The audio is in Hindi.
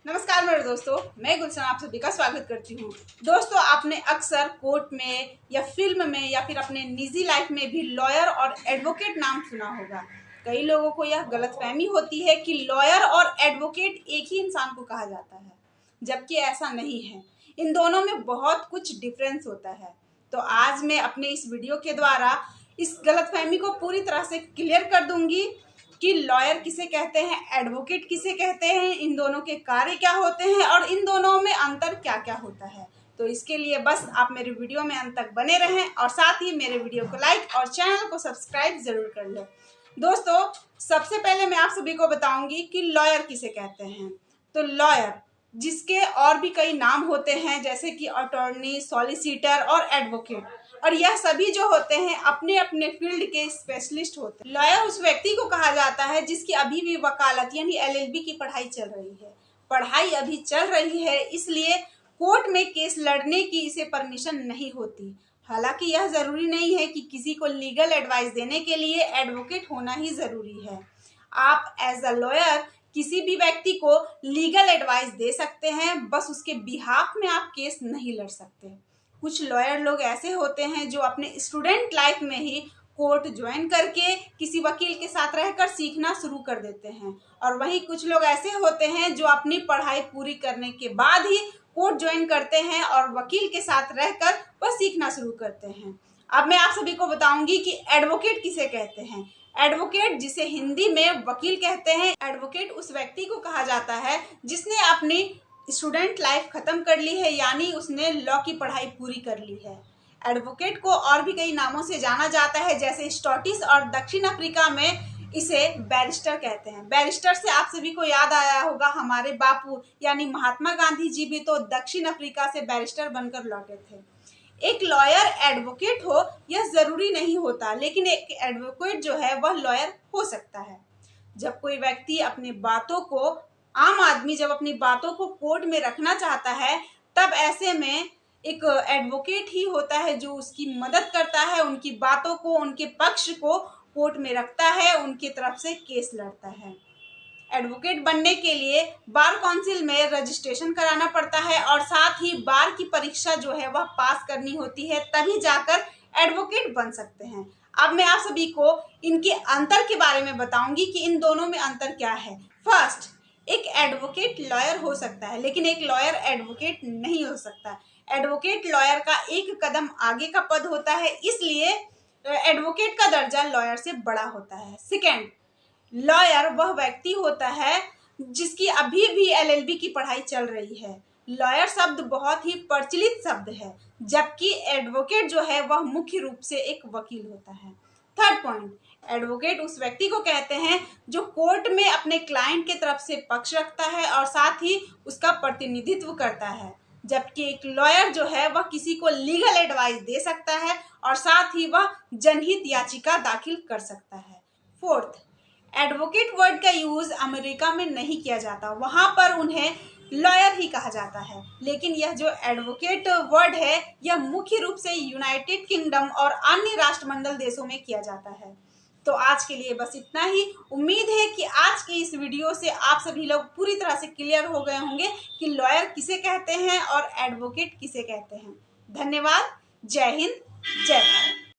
नमस्कार मेरे दोस्तों, मैं गुलशन आप सभी का स्वागत करती हूँ। दोस्तों, आपने अक्सर कोर्ट में या फिल्म में या फिर अपने निजी लाइफ में भी लॉयर और एडवोकेट नाम सुना होगा। कई लोगों को यह गलतफहमी होती है कि लॉयर और एडवोकेट एक ही इंसान को कहा जाता है, जबकि ऐसा नहीं है। इन दोनों में बहुत कुछ डिफरेंस होता है। तो आज मैं अपने इस वीडियो के द्वारा इस गलतफहमी को पूरी तरह से क्लियर कर दूंगी कि लॉयर किसे कहते हैं, एडवोकेट किसे कहते हैं, इन दोनों के कार्य क्या होते हैं और इन दोनों में अंतर क्या क्या होता है। तो इसके लिए बस आप मेरे वीडियो में अंत तक बने रहें और साथ ही मेरे वीडियो को लाइक और चैनल को सब्सक्राइब जरूर कर लें। दोस्तों, सबसे पहले मैं आप सभी को बताऊंगी कि लॉयर किसे कहते हैं। तो लॉयर, जिसके और भी कई नाम होते हैं जैसे कि अटॉर्नी, सॉलिसिटर और एडवोकेट, और यह सभी जो होते हैं अपने अपने फील्ड के स्पेशलिस्ट होते हैं। लॉयर उस व्यक्ति को कहा जाता है जिसकी अभी भी वकालत यानी LLB की पढ़ाई चल रही है। पढ़ाई अभी चल रही है, इसलिए कोर्ट में केस लड़ने की इसे परमिशन नहीं होती। हालांकि यह जरूरी नहीं है कि किसी को लीगल एडवाइस देने के लिए एडवोकेट होना ही जरूरी है। आप एज अ लॉयर किसी भी व्यक्ति को लीगल एडवाइस दे सकते हैं, बस उसके बिहाफ में आप केस नहीं लड़ सकते। कुछ लॉयर लोग ऐसे होते हैं जो अपने स्टूडेंट लाइफ में ही कोर्ट ज्वाइन करके किसी वकील के साथ रहकर सीखना शुरू कर देते हैं, और वहीं कुछ लोग ऐसे होते हैं जो अपनी पढ़ाई पूरी करने के बाद ही कोर्ट ज्वाइन करते हैं और वकील के साथ रहकर वह सीखना शुरू करते हैं। अब मैं आप सभी को बताऊंगी कि एडवोकेट किसे कहते हैं। एडवोकेट, जिसे हिंदी में वकील कहते हैं, एडवोकेट उस व्यक्ति को कहा जाता है जिसने अपनी स्टूडेंट लाइफ खत्म कर ली है, यानी उसने लॉ की पढ़ाई पूरी कर ली है। एडवोकेट को और भी कई नामों से जाना जाता है, जैसे स्कॉटिश और दक्षिण अफ्रीका में इसे बैरिस्टर कहते हैं। बैरिस्टर से आप सभी को याद आया होगा, हमारे बापू यानी महात्मा गांधी जी भी तो दक्षिण अफ्रीका से बैरिस्टर बनकर लौटे थे। एक लॉयर एडवोकेट हो यह जरूरी नहीं होता, लेकिन एक एडवोकेट जो है वह लॉयर हो सकता है। जब कोई व्यक्ति अपनी बातों को, आम आदमी जब अपनी बातों को कोर्ट में रखना चाहता है, तब ऐसे में एक एडवोकेट ही होता है जो उसकी मदद करता है, उनकी बातों को, उनके पक्ष को कोर्ट में रखता है, उनकी तरफ से केस लड़ता है। एडवोकेट बनने के लिए बार काउंसिल में रजिस्ट्रेशन कराना पड़ता है और साथ ही बार की परीक्षा जो है वह पास करनी होती है, तभी जाकर एडवोकेट बन सकते हैं। अब मैं आप सभी को इनके अंतर के बारे में बताऊंगी कि इन दोनों में अंतर क्या है। फर्स्ट, एक एडवोकेट लॉयर हो सकता है, लेकिन एक लॉयर एडवोकेट नहीं हो सकता। एडवोकेट लॉयर का एक कदम आगे का पद होता है, इसलिए एडवोकेट का दर्जा लॉयर से बड़ा होता है। सेकेंड, लॉयर वह व्यक्ति होता है जिसकी अभी भी LLB की पढ़ाई चल रही है। लॉयर शब्द बहुत ही प्रचलित शब्द है, जबकि एडवोकेट जो है वह मुख्य रूप से एक वकील होता है। थर्ड पॉइंट, एडवोकेट उस व्यक्ति को कहते हैं जो कोर्ट में अपने क्लाइंट के तरफ से पक्ष रखता है और साथ ही उसका प्रतिनिधित्व करता है, जबकि एक लॉयर जो है वह किसी को लीगल एडवाइस दे सकता है और साथ ही वह जनहित याचिका दाखिल कर सकता है। फोर्थ, एडवोकेट वर्ड का यूज अमेरिका में नहीं किया जाता, वहां पर उन्हें लॉयर ही कहा जाता है, लेकिन यह जो एडवोकेट वर्ड है यह मुख्य रूप से यूनाइटेड किंगडम और अन्य राष्ट्रमंडल देशों में किया जाता है। तो आज के लिए बस इतना ही। उम्मीद है कि आज के इस वीडियो से आप सभी लोग पूरी तरह से क्लियर हो गए होंगे कि लॉयर किसे कहते हैं और एडवोकेट किसे कहते हैं। धन्यवाद। जय हिंद, जय भारत।